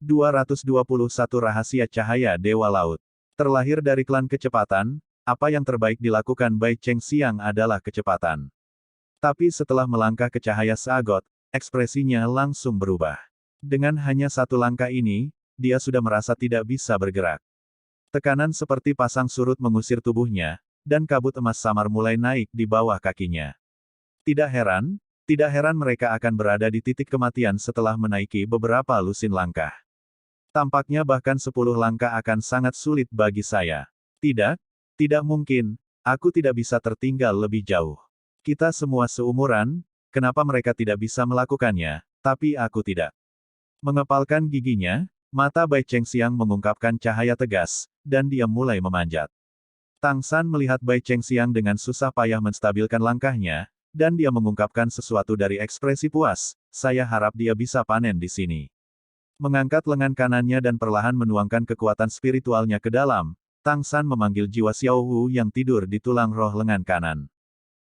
221 Rahasia Cahaya Dewa Laut. Terlahir dari klan kecepatan, apa yang terbaik dilakukan Bai Chengxiang adalah kecepatan. Tapi setelah melangkah ke cahaya Sagot, ekspresinya langsung berubah. Dengan hanya satu langkah ini, dia sudah merasa tidak bisa bergerak. Tekanan seperti pasang surut mengusir tubuhnya, dan kabut emas samar mulai naik di bawah kakinya. Tidak heran mereka akan berada di titik kematian setelah menaiki beberapa lusin langkah. Tampaknya bahkan 10 langkah akan sangat sulit bagi saya. Tidak mungkin, aku tidak bisa tertinggal lebih jauh. Kita semua seumuran, kenapa mereka tidak bisa melakukannya, tapi aku tidak. Mengepalkan giginya, mata Bai Chengxiang mengungkapkan cahaya tegas, dan dia mulai memanjat. Tang San melihat Bai Chengxiang dengan susah payah menstabilkan langkahnya, dan dia mengungkapkan sesuatu dari ekspresi puas, saya harap dia bisa panen di sini. Mengangkat lengan kanannya dan perlahan menuangkan kekuatan spiritualnya ke dalam, Tang San memanggil jiwa Xiao Wu yang tidur di tulang roh lengan kanan.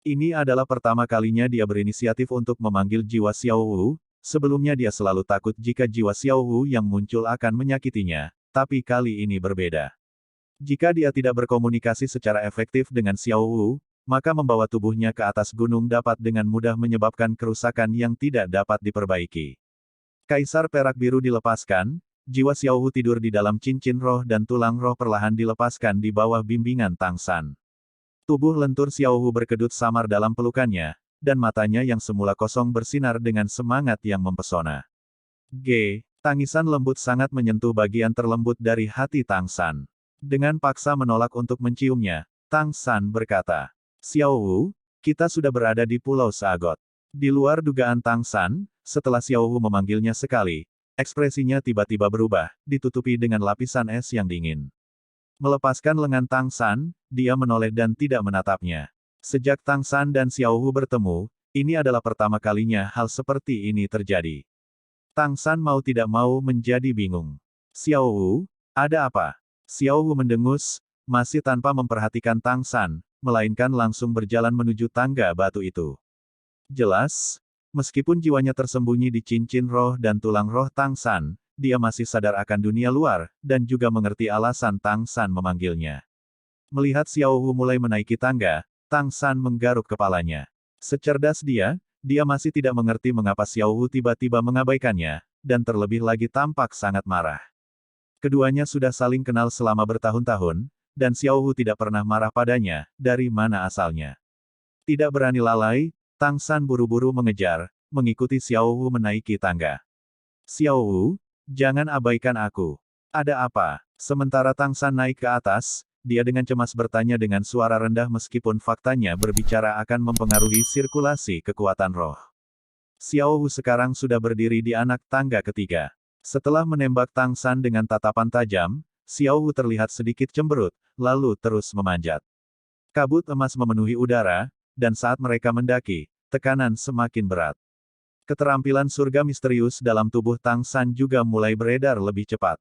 Ini adalah pertama kalinya dia berinisiatif untuk memanggil jiwa Xiao Wu, sebelumnya dia selalu takut jika jiwa Xiao Wu yang muncul akan menyakitinya, tapi kali ini berbeda. Jika dia tidak berkomunikasi secara efektif dengan Xiao Wu, maka membawa tubuhnya ke atas gunung dapat dengan mudah menyebabkan kerusakan yang tidak dapat diperbaiki. Kaisar perak biru dilepaskan, jiwa Xiao Wu tidur di dalam cincin roh dan tulang roh perlahan dilepaskan di bawah bimbingan Tang San. Tubuh lentur Xiao Wu berkedut samar dalam pelukannya, dan matanya yang semula kosong bersinar dengan semangat yang mempesona. Tangisan lembut sangat menyentuh bagian terlembut dari hati Tang San. Dengan paksa menolak untuk menciumnya, Tang San berkata, Xiao Wu, kita sudah berada di Pulau Sagot. Di luar dugaan Tang San, setelah Xiao Wu memanggilnya sekali, ekspresinya tiba-tiba berubah, ditutupi dengan lapisan es yang dingin. Melepaskan lengan Tang San, dia menoleh dan tidak menatapnya. Sejak Tang San dan Xiao Wu bertemu, ini adalah pertama kalinya hal seperti ini terjadi. Tang San mau tidak mau menjadi bingung. Xiao Wu, ada apa? Xiao Wu mendengus, masih tanpa memperhatikan Tang San, melainkan langsung berjalan menuju tangga batu itu. Jelas, meskipun jiwanya tersembunyi di cincin roh dan tulang roh Tang San, dia masih sadar akan dunia luar, dan juga mengerti alasan Tang San memanggilnya. Melihat Xiao Wu mulai menaiki tangga, Tang San menggaruk kepalanya. Secerdas dia masih tidak mengerti mengapa Xiao Wu tiba-tiba mengabaikannya, dan terlebih lagi tampak sangat marah. Keduanya sudah saling kenal selama bertahun-tahun, dan Xiao Wu tidak pernah marah padanya, dari mana asalnya. Tidak berani lalai, Tang San buru-buru mengejar, mengikuti Xiao Wu menaiki tangga. Xiao Wu, jangan abaikan aku. Ada apa? Sementara Tang San naik ke atas, dia dengan cemas bertanya dengan suara rendah meskipun faktanya berbicara akan mempengaruhi sirkulasi kekuatan roh. Xiao Wu sekarang sudah berdiri di anak tangga ketiga. Setelah menembak Tang San dengan tatapan tajam, Xiao Wu terlihat sedikit cemberut, lalu terus memanjat. Kabut emas memenuhi udara, dan saat mereka mendaki, tekanan semakin berat. Keterampilan surga misterius dalam tubuh Tang San juga mulai beredar lebih cepat.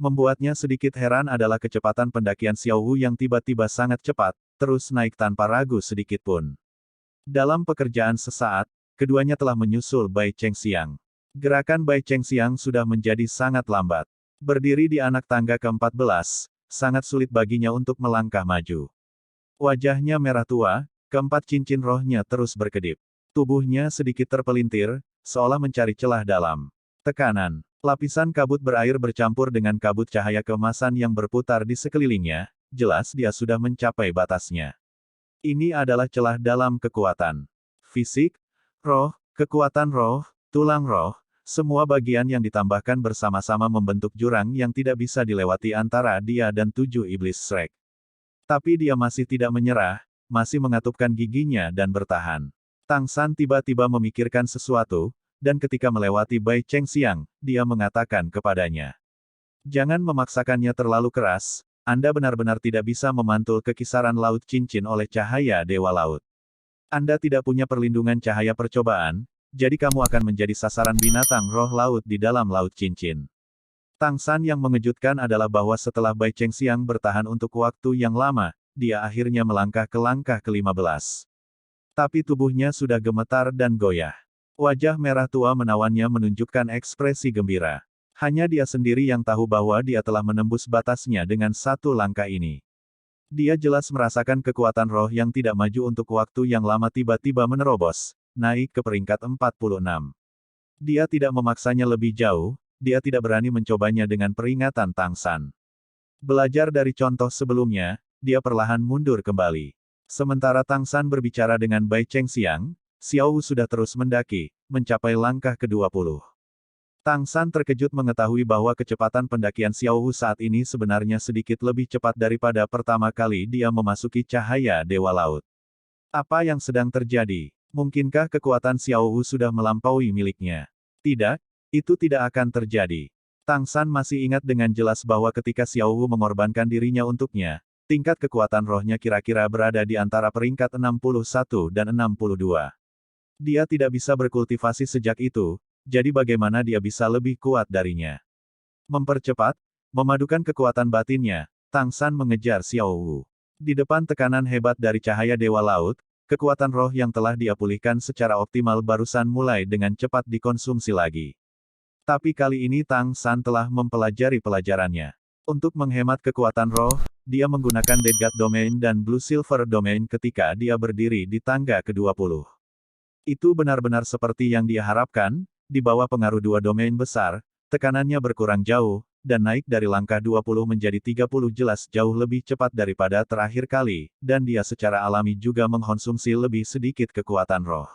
Membuatnya sedikit heran adalah kecepatan pendakian Xiao Wu yang tiba-tiba sangat cepat, terus naik tanpa ragu sedikit pun. Dalam pekerjaan sesaat, keduanya telah menyusul Bai Chengxiang. Gerakan Bai Chengxiang sudah menjadi sangat lambat. Berdiri di anak tangga ke-14, sangat sulit baginya untuk melangkah maju. Wajahnya merah tua, keempat cincin rohnya terus berkedip. Tubuhnya sedikit terpelintir, seolah mencari celah dalam. Tekanan. Lapisan kabut berair bercampur dengan kabut cahaya keemasan yang berputar di sekelilingnya, jelas dia sudah mencapai batasnya. Ini adalah celah dalam kekuatan. Fisik, roh, kekuatan roh, tulang roh, semua bagian yang ditambahkan bersama-sama membentuk jurang yang tidak bisa dilewati antara dia dan 7 iblis Shrek. Tapi dia masih tidak menyerah, masih mengatupkan giginya dan bertahan. Tang San tiba-tiba memikirkan sesuatu, dan ketika melewati Bai Chengxiang, dia mengatakan kepadanya. Jangan memaksakannya terlalu keras, Anda benar-benar tidak bisa memantul ke kisaran laut cincin oleh cahaya Dewa Laut. Anda tidak punya perlindungan cahaya percobaan, jadi kamu akan menjadi sasaran binatang roh laut di dalam laut cincin. Tang San yang mengejutkan adalah bahwa setelah Bai Chengxiang bertahan untuk waktu yang lama, dia akhirnya melangkah ke langkah ke-15. Tapi tubuhnya sudah gemetar dan goyah. Wajah merah tua menawannya menunjukkan ekspresi gembira. Hanya dia sendiri yang tahu bahwa dia telah menembus batasnya dengan satu langkah ini. Dia jelas merasakan kekuatan roh yang tidak maju untuk waktu yang lama tiba-tiba menerobos, naik ke peringkat 46. Dia tidak memaksanya lebih jauh, dia tidak berani mencobanya dengan peringatan Tang San. Belajar dari contoh sebelumnya, dia perlahan mundur kembali. Sementara Tang San berbicara dengan Bai Chengxiang, Xiao Wu sudah terus mendaki, mencapai langkah ke-20. Tang San terkejut mengetahui bahwa kecepatan pendakian Xiao Wu saat ini sebenarnya sedikit lebih cepat daripada pertama kali dia memasuki cahaya Dewa Laut. Apa yang sedang terjadi? Mungkinkah kekuatan Xiao Wu sudah melampaui miliknya? Tidak, itu tidak akan terjadi. Tang San masih ingat dengan jelas bahwa ketika Xiao Wu mengorbankan dirinya untuknya, tingkat kekuatan rohnya kira-kira berada di antara peringkat 61 dan 62. Dia tidak bisa berkultivasi sejak itu, jadi bagaimana dia bisa lebih kuat darinya? Mempercepat, memadukan kekuatan batinnya, Tang San mengejar Xiao Wu. Di depan tekanan hebat dari cahaya Dewa Laut, kekuatan roh yang telah dia pulihkan secara optimal barusan mulai dengan cepat dikonsumsi lagi. Tapi kali ini Tang San telah mempelajari pelajarannya. Untuk menghemat kekuatan roh, dia menggunakan Dead God Domain dan Blue Silver Domain ketika dia berdiri di tangga ke-20. Itu benar-benar seperti yang dia harapkan, di bawah pengaruh dua domain besar, tekanannya berkurang jauh, dan naik dari langkah 20 menjadi 30 jelas jauh lebih cepat daripada terakhir kali, dan dia secara alami juga mengkonsumsi lebih sedikit kekuatan roh.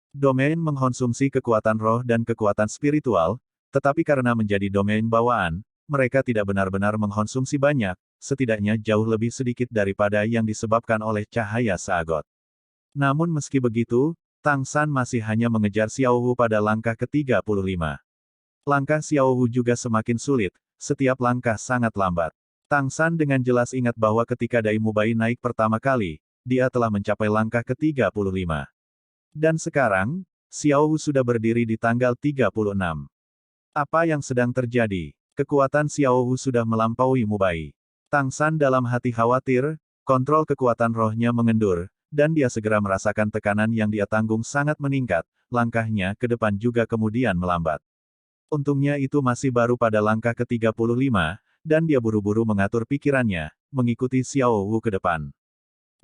Domain mengkonsumsi kekuatan roh dan kekuatan spiritual, tetapi karena menjadi domain bawaan, mereka tidak benar-benar mengkonsumsi banyak, setidaknya jauh lebih sedikit daripada yang disebabkan oleh cahaya Sagot. Namun meski begitu, Tang San masih hanya mengejar Xiao Wu pada langkah ke-35. Langkah Xiao Wu juga semakin sulit, setiap langkah sangat lambat. Tang San dengan jelas ingat bahwa ketika Dai Mubai naik pertama kali, dia telah mencapai langkah ke-35. Dan sekarang, Xiao Wu sudah berdiri di tanggal 36. Apa yang sedang terjadi? Kekuatan Xiao Wu sudah melampaui Mubai. Tang San dalam hati khawatir, kontrol kekuatan rohnya mengendur, dan dia segera merasakan tekanan yang dia tanggung sangat meningkat, langkahnya ke depan juga kemudian melambat. Untungnya itu masih baru pada langkah ke-35, dan dia buru-buru mengatur pikirannya, mengikuti Xiao Wu ke depan.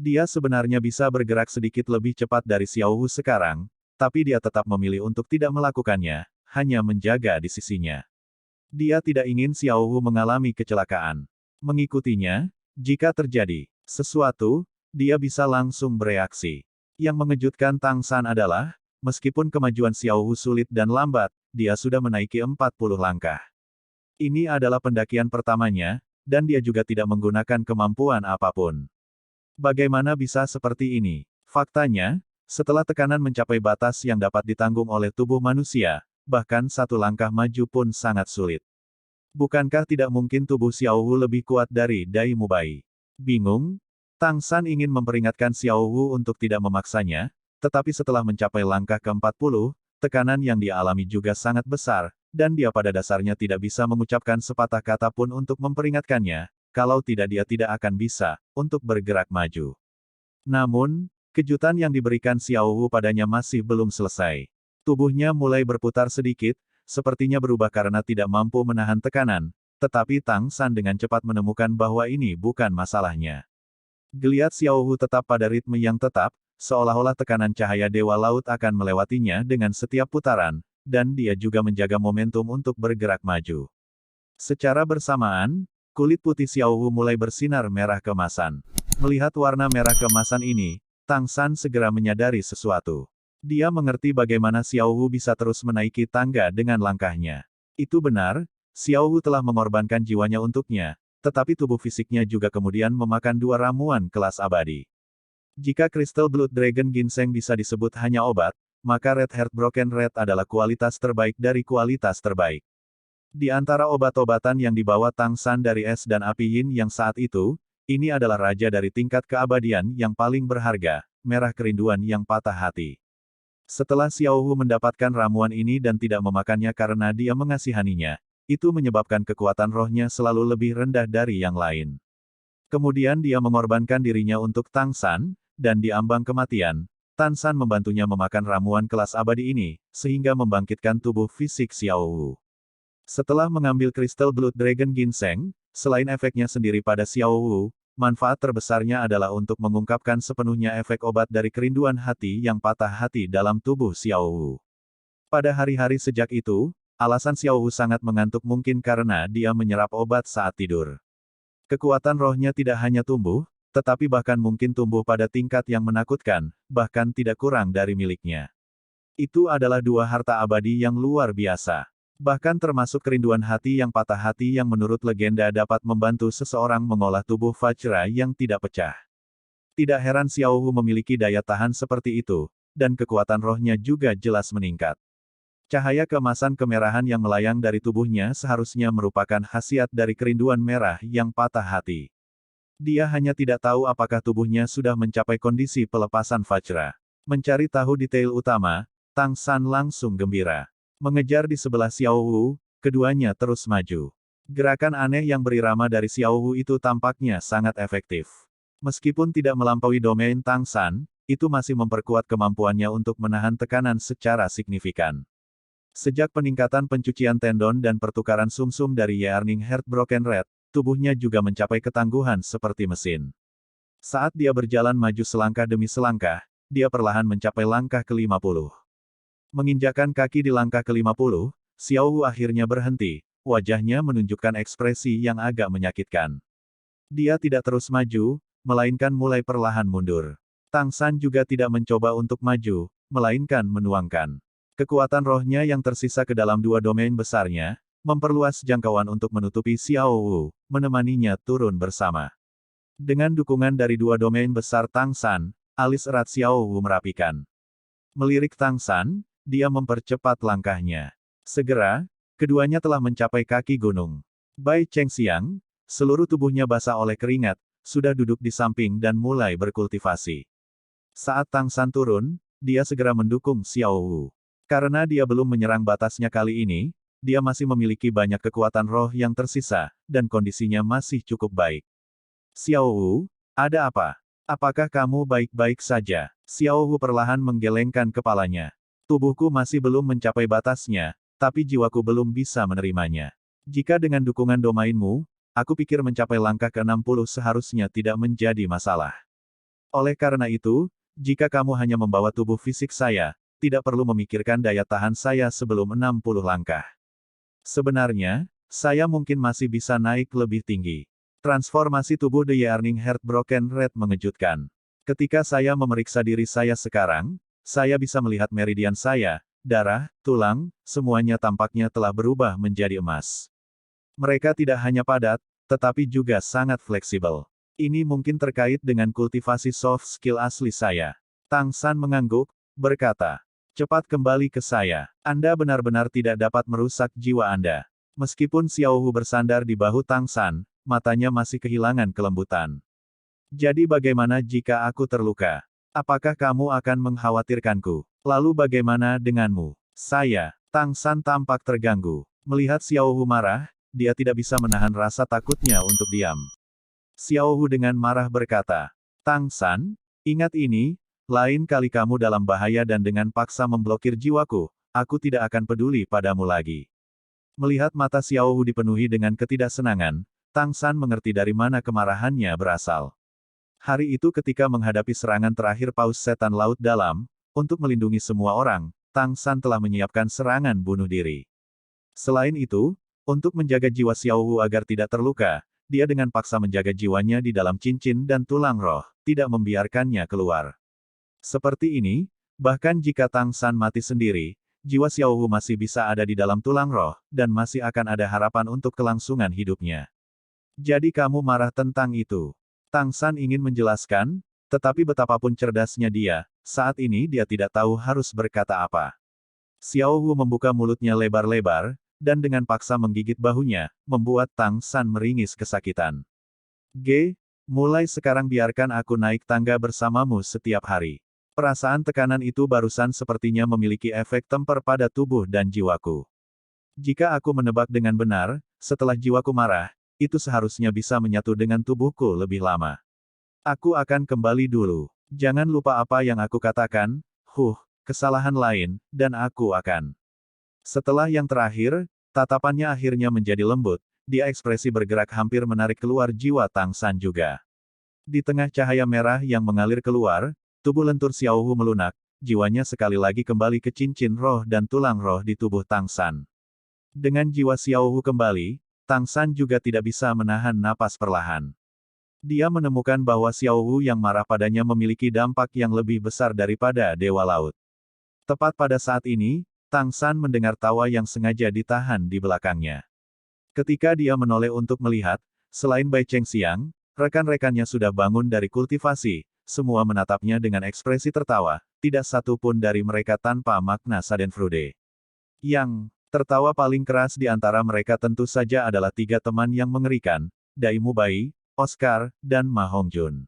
Dia sebenarnya bisa bergerak sedikit lebih cepat dari Xiao Wu sekarang, tapi dia tetap memilih untuk tidak melakukannya, hanya menjaga di sisinya. Dia tidak ingin Xiao Wu mengalami kecelakaan. Mengikutinya, jika terjadi sesuatu, dia bisa langsung bereaksi. Yang mengejutkan Tang San adalah, meskipun kemajuan Xiao Wu sulit dan lambat, dia sudah menaiki 40 langkah. Ini adalah pendakian pertamanya, dan dia juga tidak menggunakan kemampuan apapun. Bagaimana bisa seperti ini? Faktanya, setelah tekanan mencapai batas yang dapat ditanggung oleh tubuh manusia, bahkan satu langkah maju pun sangat sulit. Bukankah tidak mungkin tubuh Xiao Wu lebih kuat dari Dai Mubai? Bingung? Tang San ingin memperingatkan Xiao Wu untuk tidak memaksanya, tetapi setelah mencapai langkah ke-40, tekanan yang dia alami juga sangat besar, dan dia pada dasarnya tidak bisa mengucapkan sepatah kata pun untuk memperingatkannya, kalau tidak dia tidak akan bisa, untuk bergerak maju. Namun, kejutan yang diberikan Xiao Wu padanya masih belum selesai. Tubuhnya mulai berputar sedikit, sepertinya berubah karena tidak mampu menahan tekanan, tetapi Tang San dengan cepat menemukan bahwa ini bukan masalahnya. Geliat Xiao Wu tetap pada ritme yang tetap, seolah-olah tekanan cahaya Dewa Laut akan melewatinya dengan setiap putaran, dan dia juga menjaga momentum untuk bergerak maju. Secara bersamaan, kulit putih Xiao Wu mulai bersinar merah keemasan. Melihat warna merah keemasan ini, Tang San segera menyadari sesuatu. Dia mengerti bagaimana Xiao Wu bisa terus menaiki tangga dengan langkahnya. Itu benar, Xiao Wu telah mengorbankan jiwanya untuknya, tetapi tubuh fisiknya juga kemudian memakan dua ramuan kelas abadi. Jika Crystal Blood Dragon Ginseng bisa disebut hanya obat, maka Red Heart Broken Red adalah kualitas terbaik dari kualitas terbaik. Di antara obat-obatan yang dibawa Tang San dari es dan api yin yang saat itu, ini adalah raja dari tingkat keabadian yang paling berharga, merah kerinduan yang patah hati. Setelah Xiao Wu mendapatkan ramuan ini dan tidak memakannya karena dia mengasihaninya, itu menyebabkan kekuatan rohnya selalu lebih rendah dari yang lain. Kemudian dia mengorbankan dirinya untuk Tang San, dan di ambang kematian, Tang San membantunya memakan ramuan kelas abadi ini, sehingga membangkitkan tubuh fisik Xiao Wu. Setelah mengambil kristal Blood Dragon Ginseng, selain efeknya sendiri pada Xiao Wu, manfaat terbesarnya adalah untuk mengungkapkan sepenuhnya efek obat dari kerinduan hati yang patah hati dalam tubuh Xiao Wu. Pada hari-hari sejak itu, alasan Xiao Wu sangat mengantuk mungkin karena dia menyerap obat saat tidur. Kekuatan rohnya tidak hanya tumbuh, tetapi bahkan mungkin tumbuh pada tingkat yang menakutkan, bahkan tidak kurang dari miliknya. Itu adalah dua harta abadi yang luar biasa. Bahkan termasuk kerinduan hati yang patah hati yang menurut legenda dapat membantu seseorang mengolah tubuh Vajra yang tidak pecah. Tidak heran Xiao Wu memiliki daya tahan seperti itu, dan kekuatan rohnya juga jelas meningkat. Cahaya keemasan kemerahan yang melayang dari tubuhnya seharusnya merupakan khasiat dari kerinduan merah yang patah hati. Dia hanya tidak tahu apakah tubuhnya sudah mencapai kondisi pelepasan Vajra. Mencari tahu detail utama, Tang San langsung gembira. Mengejar di sebelah Xiao Wu, keduanya terus maju. Gerakan aneh yang berirama dari Xiao Wu itu tampaknya sangat efektif. Meskipun tidak melampaui domain Tang San, itu masih memperkuat kemampuannya untuk menahan tekanan secara signifikan. Sejak peningkatan pencucian tendon dan pertukaran sumsum dari Yearning Heartbroken Red, tubuhnya juga mencapai ketangguhan seperti mesin. Saat dia berjalan maju selangkah demi selangkah, dia perlahan mencapai langkah ke-50. Menginjakkan kaki di langkah ke-50, Xiao Wu akhirnya berhenti, wajahnya menunjukkan ekspresi yang agak menyakitkan. Dia tidak terus maju, melainkan mulai perlahan mundur. Tang San juga tidak mencoba untuk maju, melainkan menuangkan kekuatan rohnya yang tersisa ke dalam dua domain besarnya, memperluas jangkauan untuk menutupi Xiao Wu, menemaninya turun bersama. Dengan dukungan dari dua domain besar Tang San, alis erat Xiao Wu merapikan. Melirik Tang San, dia mempercepat langkahnya. Segera, keduanya telah mencapai kaki gunung. Bai Chengxiang, seluruh tubuhnya basah oleh keringat, sudah duduk di samping dan mulai berkultivasi. Saat Tang San turun, dia segera mendukung Xiao Wu. Karena dia belum menyerang batasnya kali ini, dia masih memiliki banyak kekuatan roh yang tersisa, dan kondisinya masih cukup baik. Xiao Wu, ada apa? Apakah kamu baik-baik saja? Xiao Wu perlahan menggelengkan kepalanya. Tubuhku masih belum mencapai batasnya, tapi jiwaku belum bisa menerimanya. Jika dengan dukungan domainmu, aku pikir mencapai langkah ke-60 seharusnya tidak menjadi masalah. Oleh karena itu, jika kamu hanya membawa tubuh fisik saya, tidak perlu memikirkan daya tahan saya sebelum 60 langkah. Sebenarnya, saya mungkin masih bisa naik lebih tinggi. Transformasi tubuh The Yearning Heartbroken Red mengejutkan. Ketika saya memeriksa diri saya sekarang, saya bisa melihat meridian saya, darah, tulang, semuanya tampaknya telah berubah menjadi emas. Mereka tidak hanya padat, tetapi juga sangat fleksibel. Ini mungkin terkait dengan kultivasi soft skill asli saya. Tang San mengangguk, berkata, cepat kembali ke saya. Anda benar-benar tidak dapat merusak jiwa Anda. Meskipun Xiao Wu bersandar di bahu Tang San, matanya masih kehilangan kelembutan. Jadi bagaimana jika aku terluka? Apakah kamu akan mengkhawatirkanku? Lalu bagaimana denganmu? Saya, Tang San tampak terganggu. Melihat Xiao Wu marah, dia tidak bisa menahan rasa takutnya untuk diam. Xiao Wu dengan marah berkata, Tang San, ingat ini, lain kali kamu dalam bahaya dan dengan paksa memblokir jiwaku, aku tidak akan peduli padamu lagi. Melihat mata Xiao Wu dipenuhi dengan ketidaksenangan, Tang San mengerti dari mana kemarahannya berasal. Hari itu ketika menghadapi serangan terakhir Paus Setan Laut Dalam, untuk melindungi semua orang, Tang San telah menyiapkan serangan bunuh diri. Selain itu, untuk menjaga jiwa Xiao Wu agar tidak terluka, dia dengan paksa menjaga jiwanya di dalam cincin dan tulang roh, tidak membiarkannya keluar. Seperti ini, bahkan jika Tang San mati sendiri, jiwa Xiao Wu masih bisa ada di dalam tulang roh, dan masih akan ada harapan untuk kelangsungan hidupnya. Jadi kamu marah tentang itu? Tang San ingin menjelaskan, tetapi betapapun cerdasnya dia, saat ini dia tidak tahu harus berkata apa. Xiao Wu membuka mulutnya lebar-lebar, dan dengan paksa menggigit bahunya, membuat Tang San meringis kesakitan. Mulai sekarang biarkan aku naik tangga bersamamu setiap hari. Perasaan tekanan itu barusan sepertinya memiliki efek temper pada tubuh dan jiwaku. Jika aku menebak dengan benar, setelah jiwaku marah, itu seharusnya bisa menyatu dengan tubuhku lebih lama. Aku akan kembali dulu. Jangan lupa apa yang aku katakan, kesalahan lain, dan aku akan. Setelah yang terakhir, Tatapannya akhirnya menjadi lembut, dia ekspresi bergerak hampir menarik keluar jiwa Tang San juga. Di tengah cahaya merah yang mengalir keluar, tubuh lentur Xiaohu melunak, jiwanya sekali lagi kembali ke cincin roh dan tulang roh di tubuh Tang San. Dengan jiwa Xiaohu kembali, Tang San juga tidak bisa menahan napas perlahan. Dia menemukan bahwa Xiaohu yang marah padanya memiliki dampak yang lebih besar daripada Dewa Laut. Tepat pada saat ini, Tang San mendengar tawa yang sengaja ditahan di belakangnya. Ketika dia menoleh untuk melihat, selain Bai Chengxiang, rekan-rekannya sudah bangun dari kultivasi, semua menatapnya dengan ekspresi tertawa, tidak satu pun dari mereka tanpa makna Schadenfreude. Yang tertawa paling keras di antara mereka tentu saja adalah tiga teman yang mengerikan, Dai Mubai, Oscar, dan Ma Hongjun.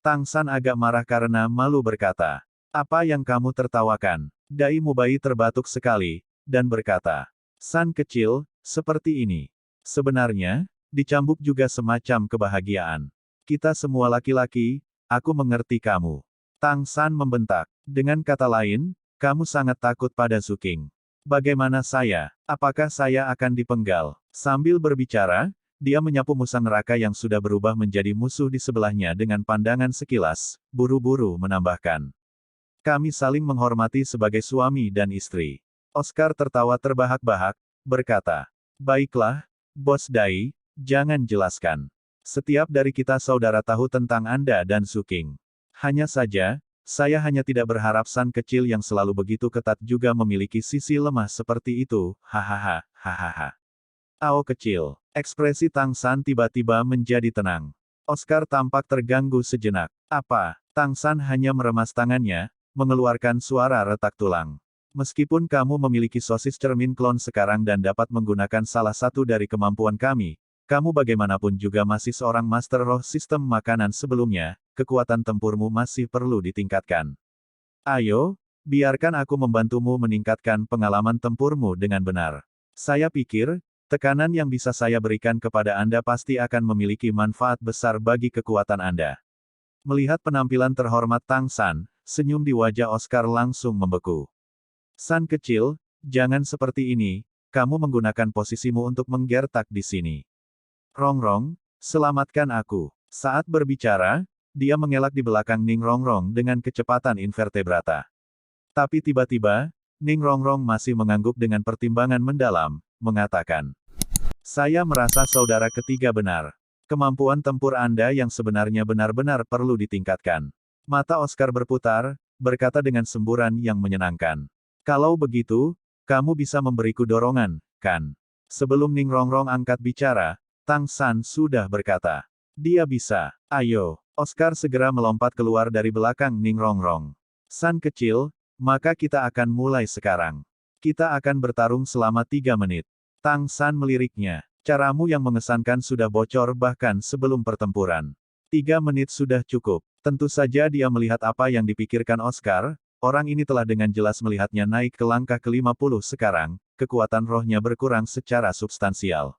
Tang San agak marah karena malu berkata, "Apa yang kamu tertawakan?" Dai Mubai terbatuk sekali, dan berkata, "San kecil, seperti ini. Sebenarnya, dicambuk juga semacam kebahagiaan. Kita semua laki-laki, aku mengerti kamu." Tang San membentak. Dengan kata lain, kamu sangat takut pada Zuking. Bagaimana saya? Apakah saya akan dipenggal? Sambil berbicara, dia menyapu musa neraka yang sudah berubah menjadi musuh di sebelahnya dengan pandangan sekilas, buru-buru menambahkan. Kami saling menghormati sebagai suami dan istri. Oscar tertawa terbahak-bahak, berkata, "Baiklah, Bos Dai, jangan jelaskan. Setiap dari kita saudara tahu tentang Anda dan Zuking. Hanya saja, saya hanya tidak berharap San kecil yang selalu begitu ketat juga memiliki sisi lemah seperti itu, hahaha, hahaha." Ao kecil. Ekspresi Tang San tiba-tiba menjadi tenang. Oscar tampak terganggu sejenak. Apa? Tang San hanya meremas tangannya, mengeluarkan suara retak tulang. Meskipun kamu memiliki sosis cermin klon sekarang dan dapat menggunakan salah satu dari kemampuan kami, kamu bagaimanapun juga masih seorang master roh sistem makanan sebelumnya, kekuatan tempurmu masih perlu ditingkatkan. Ayo, biarkan aku membantumu meningkatkan pengalaman tempurmu dengan benar. Saya pikir, tekanan yang bisa saya berikan kepada Anda pasti akan memiliki manfaat besar bagi kekuatan Anda. Melihat penampilan terhormat Tang San, senyum di wajah Oscar langsung membeku. San kecil, jangan seperti ini, kamu menggunakan posisimu untuk menggertak di sini. Rongrong, selamatkan aku. Saat berbicara, dia mengelak di belakang Ning Rongrong dengan kecepatan invertebrata. Tapi tiba-tiba, Ning Rongrong masih mengangguk dengan pertimbangan mendalam, mengatakan, "Saya merasa saudara ketiga benar. Kemampuan tempur Anda yang sebenarnya benar-benar perlu ditingkatkan." Mata Oscar berputar, berkata dengan semburan yang menyenangkan. "Kalau begitu, kamu bisa memberiku dorongan, kan?" Sebelum Ning Rongrong angkat bicara, Tang San sudah berkata, "Dia bisa. Ayo." Oscar segera melompat keluar dari belakang Ning Rongrong. "San kecil, maka kita akan mulai sekarang. Kita akan bertarung selama 3 menit. Tang San meliriknya. Caramu yang mengesankan sudah bocor bahkan sebelum pertempuran. 3 menit sudah cukup. Tentu saja dia melihat apa yang dipikirkan Oscar, orang ini telah dengan jelas melihatnya naik ke langkah ke-50 sekarang, kekuatan rohnya berkurang secara substansial.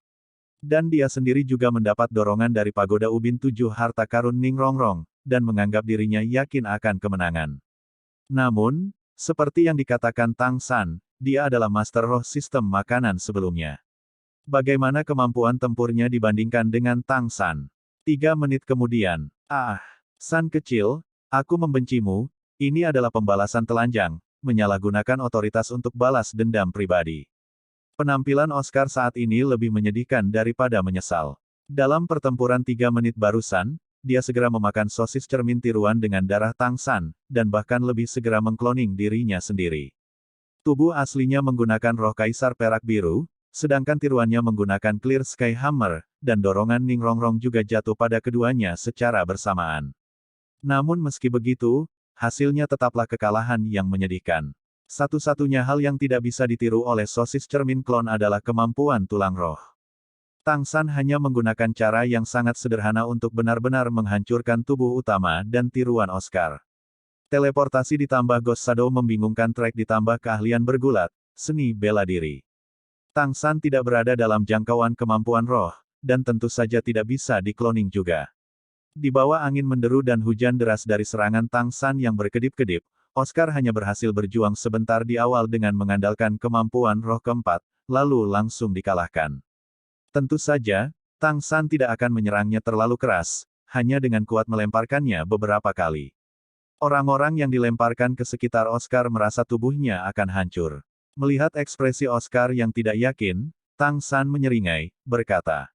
Dan dia sendiri juga mendapat dorongan dari pagoda ubin 7 harta karun Ning Rongrong, dan menganggap dirinya yakin akan kemenangan. Namun, seperti yang dikatakan Tang San, dia adalah master roh sistem makanan sebelumnya. Bagaimana kemampuan tempurnya dibandingkan dengan Tang San? 3 menit kemudian. "Ah, San kecil, aku membencimu, ini adalah pembalasan telanjang, menyalahgunakan otoritas untuk balas dendam pribadi." Penampilan Oscar saat ini lebih menyedihkan daripada menyesal. Dalam pertempuran 3 menit barusan, dia segera memakan sosis cermin tiruan dengan darah Tang San, dan bahkan lebih segera mengkloning dirinya sendiri. Tubuh aslinya menggunakan roh kaisar perak biru, sedangkan tiruannya menggunakan Clear Sky Hammer, dan dorongan Ning Rongrong juga jatuh pada keduanya secara bersamaan. Namun meski begitu, hasilnya tetaplah kekalahan yang menyedihkan. Satu-satunya hal yang tidak bisa ditiru oleh sosis cermin klon adalah kemampuan tulang roh. Tang San hanya menggunakan cara yang sangat sederhana untuk benar-benar menghancurkan tubuh utama dan tiruan Oscar. Teleportasi ditambah Ghost Shadow membingungkan track ditambah keahlian bergulat, seni bela diri. Tang San tidak berada dalam jangkauan kemampuan roh, dan tentu saja tidak bisa dikloning juga. Di bawah angin menderu dan hujan deras dari serangan Tang San yang berkedip-kedip, Oscar hanya berhasil berjuang sebentar di awal dengan mengandalkan kemampuan roh keempat, lalu langsung dikalahkan. Tentu saja, Tang San tidak akan menyerangnya terlalu keras, hanya dengan kuat melemparkannya beberapa kali. Orang-orang yang dilemparkan ke sekitar Oscar merasa tubuhnya akan hancur. Melihat ekspresi Oscar yang tidak yakin, Tang San menyeringai, berkata,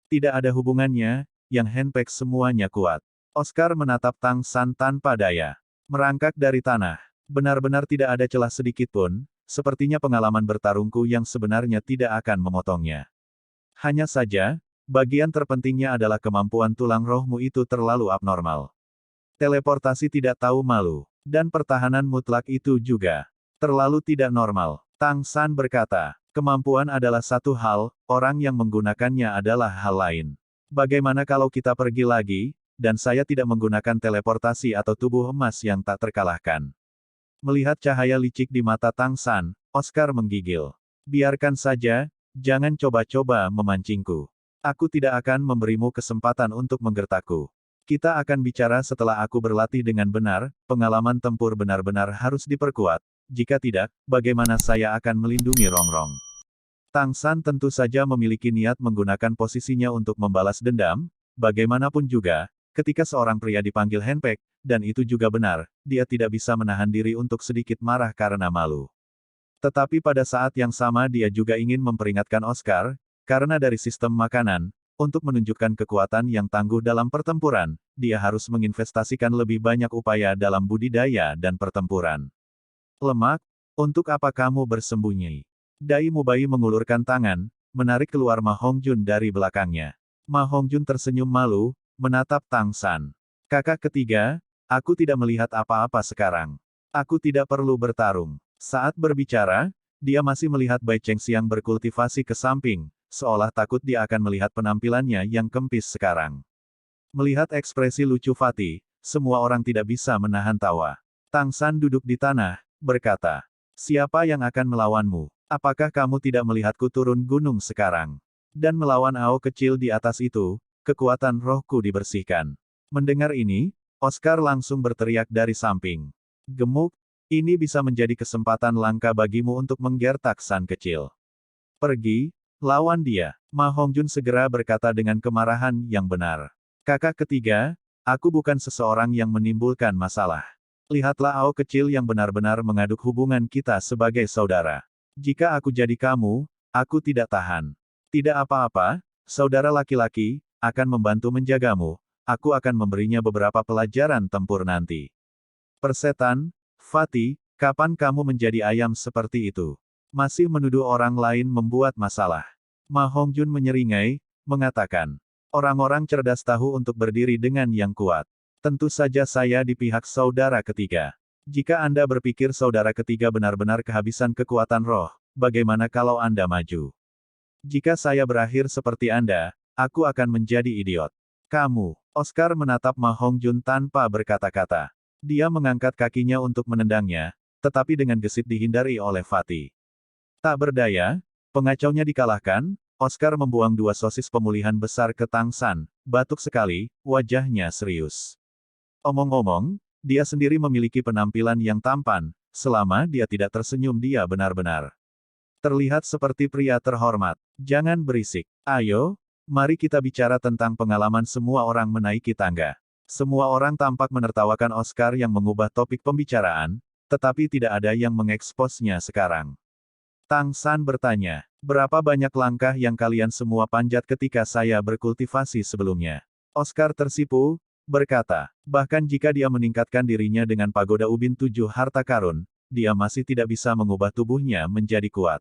"Tidak ada hubungannya, yang handpack semuanya kuat." Oscar menatap Tang San tanpa daya. Merangkak dari tanah. Benar-benar tidak ada celah sedikit pun, sepertinya pengalaman bertarungku yang sebenarnya tidak akan memotongnya. Hanya saja, bagian terpentingnya adalah kemampuan tulang rohmu itu terlalu abnormal. Teleportasi tidak tahu malu. Dan pertahanan mutlak itu juga terlalu tidak normal. Tang San berkata, kemampuan adalah satu hal, orang yang menggunakannya adalah hal lain. Bagaimana kalau kita pergi lagi, dan saya tidak menggunakan teleportasi atau tubuh emas yang tak terkalahkan? Melihat cahaya licik di mata Tang San, Oscar menggigil. Biarkan saja, jangan coba-coba memancingku. Aku tidak akan memberimu kesempatan untuk menggertakku. Kita akan bicara setelah aku berlatih dengan benar, pengalaman tempur benar-benar harus diperkuat. Jika tidak, bagaimana saya akan melindungi Rongrong? Tang San tentu saja memiliki niat menggunakan posisinya untuk membalas dendam, bagaimanapun juga, ketika seorang pria dipanggil handpack, dan itu juga benar, dia tidak bisa menahan diri untuk sedikit marah karena malu. Tetapi pada saat yang sama dia juga ingin memperingatkan Oscar, karena dari sistem makanan, untuk menunjukkan kekuatan yang tangguh dalam pertempuran, dia harus menginvestasikan lebih banyak upaya dalam budidaya dan pertempuran. Lemak, untuk apa kamu bersembunyi? Dai Mubai mengulurkan tangan, menarik keluar Ma Hongjun dari belakangnya. Ma Hongjun tersenyum malu, menatap Tang San. Kakak ketiga, aku tidak melihat apa-apa sekarang. Aku tidak perlu bertarung. Saat berbicara, dia masih melihat Bai Chengxiang berkultivasi ke samping, seolah takut dia akan melihat penampilannya yang kempis sekarang. Melihat ekspresi lucu Fatih, semua orang tidak bisa menahan tawa. Tang San duduk di tanah, berkata, siapa yang akan melawanmu? Apakah kamu tidak melihatku turun gunung sekarang? Dan melawan Ao kecil di atas itu, kekuatan rohku dibersihkan. Mendengar ini, Oscar langsung berteriak dari samping. Gemuk, ini bisa menjadi kesempatan langka bagimu untuk menggertak San kecil. Pergi, lawan dia. Ma Hongjun segera berkata dengan kemarahan yang benar. Kakak ketiga, aku bukan seseorang yang menimbulkan masalah. Lihatlah Ao kecil yang benar-benar mengaduk hubungan kita sebagai saudara. Jika aku jadi kamu, aku tidak tahan. Tidak apa-apa, saudara laki-laki, akan membantu menjagamu, aku akan memberinya beberapa pelajaran tempur nanti. Persetan, Fatih, kapan kamu menjadi ayam seperti itu? Masih menuduh orang lain membuat masalah. Ma Hongjun menyeringai, mengatakan, orang-orang cerdas tahu untuk berdiri dengan yang kuat. Tentu saja saya di pihak saudara ketiga. Jika Anda berpikir saudara ketiga benar-benar kehabisan kekuatan roh, bagaimana kalau Anda maju? Jika saya berakhir seperti Anda, aku akan menjadi idiot. Kamu, Oscar menatap Ma Hongjun tanpa berkata-kata. Dia mengangkat kakinya untuk menendangnya, tetapi dengan gesit dihindari oleh Fatih. Tak berdaya, pengacaunya dikalahkan, Oscar membuang 2 sosis pemulihan besar ke Tang San, batuk sekali, wajahnya serius. Omong-omong, dia sendiri memiliki penampilan yang tampan, selama dia tidak tersenyum dia benar-benar terlihat seperti pria terhormat. Jangan berisik. Ayo, mari kita bicara tentang pengalaman semua orang menaiki tangga. Semua orang tampak menertawakan Oscar yang mengubah topik pembicaraan, tetapi tidak ada yang mengeksposnya sekarang. Tang San bertanya, berapa banyak langkah yang kalian semua panjat ketika saya berkultivasi sebelumnya? Oscar tersipu, berkata, bahkan jika dia meningkatkan dirinya dengan pagoda ubin 7 harta karun, dia masih tidak bisa mengubah tubuhnya menjadi kuat.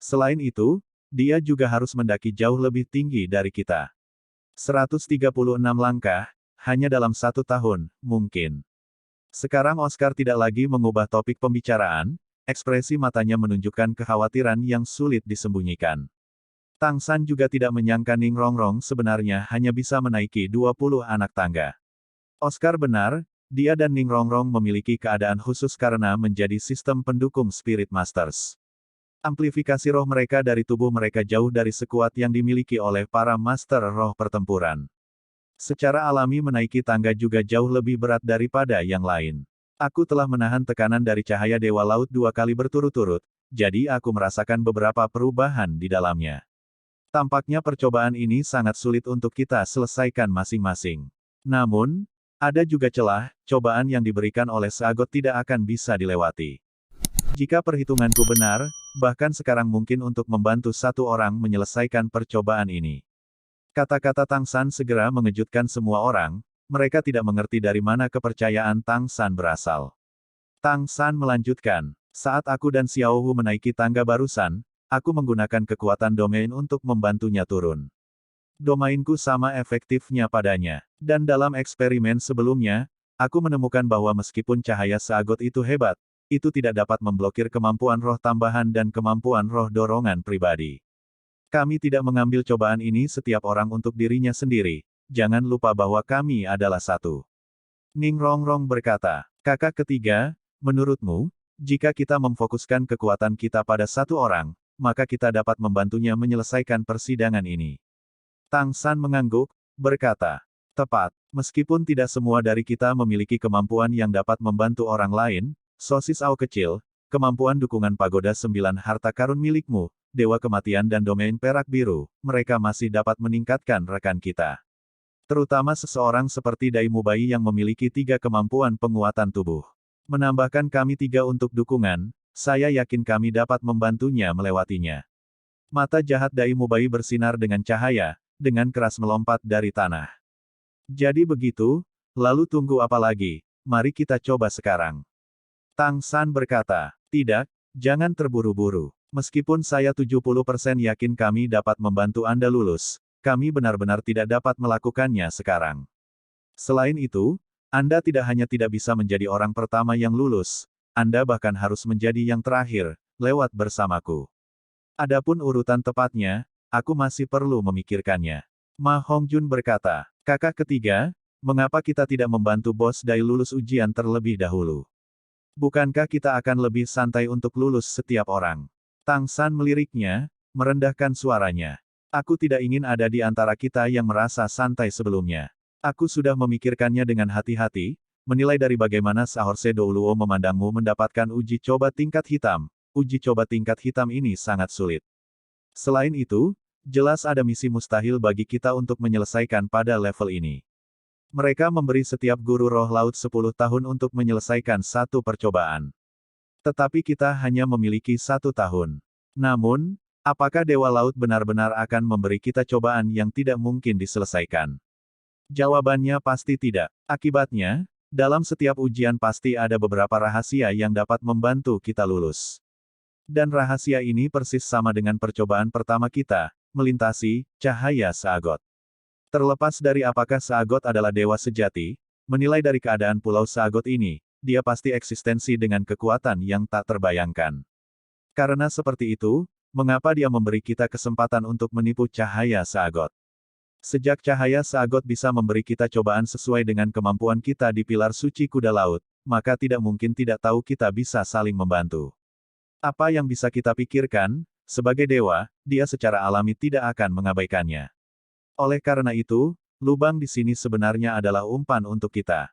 Selain itu, dia juga harus mendaki jauh lebih tinggi dari kita. 136 langkah, hanya dalam 1 tahun, mungkin. Sekarang Oscar tidak lagi mengubah topik pembicaraan, ekspresi matanya menunjukkan kekhawatiran yang sulit disembunyikan. Tang San juga tidak menyangka Ning Rongrong sebenarnya hanya bisa menaiki 20 anak tangga. Oscar benar, dia dan Ning Rongrong memiliki keadaan khusus karena menjadi sistem pendukung Spirit Masters. Amplifikasi roh mereka dari tubuh mereka jauh dari sekuat yang dimiliki oleh para master roh pertempuran. Secara alami menaiki tangga juga jauh lebih berat daripada yang lain. Aku telah menahan tekanan dari cahaya Dewa Laut 2 kali berturut-turut, jadi aku merasakan beberapa perubahan di dalamnya. Tampaknya percobaan ini sangat sulit untuk kita selesaikan masing-masing. Namun, ada juga celah, cobaan yang diberikan oleh Seagot tidak akan bisa dilewati. Jika perhitunganku benar, bahkan sekarang mungkin untuk membantu satu orang menyelesaikan percobaan ini. Kata-kata Tang San segera mengejutkan semua orang, mereka tidak mengerti dari mana kepercayaan Tang San berasal. Tang San melanjutkan, saat aku dan Xiao Hu menaiki tangga barusan, aku menggunakan kekuatan domain untuk membantunya turun. Domainku sama efektifnya padanya. Dan dalam eksperimen sebelumnya, aku menemukan bahwa meskipun cahaya Seagot itu hebat, itu tidak dapat memblokir kemampuan roh tambahan dan kemampuan roh dorongan pribadi. Kami tidak mengambil cobaan ini setiap orang untuk dirinya sendiri, jangan lupa bahwa kami adalah satu. Ning Rongrong berkata, kakak ketiga, menurutmu, jika kita memfokuskan kekuatan kita pada satu orang, maka kita dapat membantunya menyelesaikan persidangan ini. Tang San mengangguk, berkata, tepat, meskipun tidak semua dari kita memiliki kemampuan yang dapat membantu orang lain, sosis au kecil, kemampuan dukungan pagoda 9 harta karun milikmu, dewa kematian dan domain perak biru, mereka masih dapat meningkatkan rekan kita. Terutama seseorang seperti Dai Mubai yang memiliki 3 kemampuan penguatan tubuh. Menambahkan kami 3 untuk dukungan, saya yakin kami dapat membantunya melewatinya. Mata jahat Dai Mubai bersinar dengan cahaya, dengan keras melompat dari tanah. Jadi begitu, lalu tunggu apa lagi, mari kita coba sekarang. Tang San berkata, tidak, jangan terburu-buru. Meskipun saya 70% yakin kami dapat membantu Anda lulus, kami benar-benar tidak dapat melakukannya sekarang. Selain itu, Anda tidak hanya tidak bisa menjadi orang pertama yang lulus, Anda bahkan harus menjadi yang terakhir, lewat bersamaku. Adapun urutan tepatnya, aku masih perlu memikirkannya. Ma Hongjun berkata, kakak ketiga, mengapa kita tidak membantu Bos Dai lulus ujian terlebih dahulu? Bukankah kita akan lebih santai untuk lulus setiap orang? Tang San meliriknya, merendahkan suaranya. Aku tidak ingin ada di antara kita yang merasa santai sebelumnya. Aku sudah memikirkannya dengan hati-hati, menilai dari bagaimana Sahorse Douluo memandangmu mendapatkan uji coba tingkat hitam. Uji coba tingkat hitam ini sangat sulit. Selain itu, jelas ada misi mustahil bagi kita untuk menyelesaikan pada level ini. Mereka memberi setiap guru roh laut 10 tahun untuk menyelesaikan satu percobaan. Tetapi kita hanya memiliki 1 tahun. Namun, apakah Dewa Laut benar-benar akan memberi kita cobaan yang tidak mungkin diselesaikan? Jawabannya pasti tidak. Akibatnya, dalam setiap ujian pasti ada beberapa rahasia yang dapat membantu kita lulus. Dan rahasia ini persis sama dengan percobaan pertama kita, melintasi cahaya Seagot. Terlepas dari apakah Seagot adalah dewa sejati, menilai dari keadaan Pulau Seagot ini, dia pasti eksistensi dengan kekuatan yang tak terbayangkan. Karena seperti itu, mengapa dia memberi kita kesempatan untuk menipu cahaya Seagot? Sejak cahaya Seagot bisa memberi kita cobaan sesuai dengan kemampuan kita di pilar suci kuda laut, maka tidak mungkin tidak tahu kita bisa saling membantu. Apa yang bisa kita pikirkan, sebagai dewa, dia secara alami tidak akan mengabaikannya. Oleh karena itu, lubang di sini sebenarnya adalah umpan untuk kita.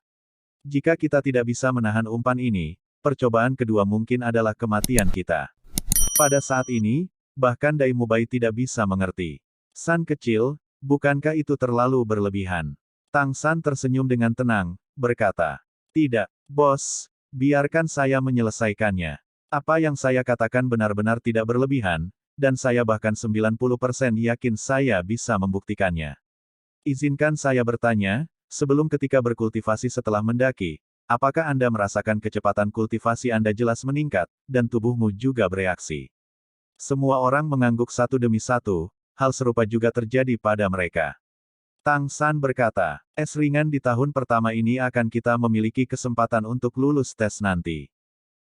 Jika kita tidak bisa menahan umpan ini, percobaan kedua mungkin adalah kematian kita. Pada saat ini, bahkan Dai Mubai tidak bisa mengerti. San kecil, bukankah itu terlalu berlebihan? Tang San tersenyum dengan tenang, berkata, tidak, bos, biarkan saya menyelesaikannya. Apa yang saya katakan benar-benar tidak berlebihan, dan saya bahkan 90% yakin saya bisa membuktikannya. Izinkan saya bertanya, sebelum ketika berkultivasi setelah mendaki, apakah Anda merasakan kecepatan kultivasi Anda jelas meningkat, dan tubuhmu juga bereaksi? Semua orang mengangguk satu demi satu, hal serupa juga terjadi pada mereka. Tang San berkata, es ringan di tahun pertama ini akan kita memiliki kesempatan untuk lulus tes nanti.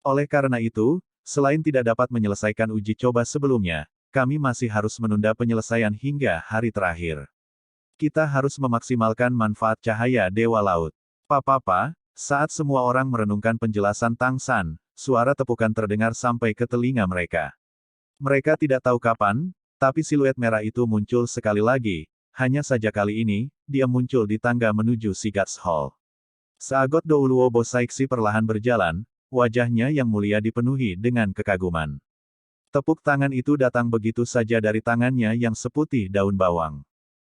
Oleh karena itu, selain tidak dapat menyelesaikan uji coba sebelumnya, kami masih harus menunda penyelesaian hingga hari terakhir. Kita harus memaksimalkan manfaat cahaya Dewa Laut. Papa, saat semua orang merenungkan penjelasan Tang San, suara tepukan terdengar sampai ke telinga mereka. Mereka tidak tahu kapan, tapi siluet merah itu muncul sekali lagi, hanya saja kali ini, dia muncul di tangga menuju Sigats Hall. Seagot Douluo Bo Saiksi perlahan berjalan, wajahnya yang mulia dipenuhi dengan kekaguman. Tepuk tangan itu datang begitu saja dari tangannya yang seputih daun bawang.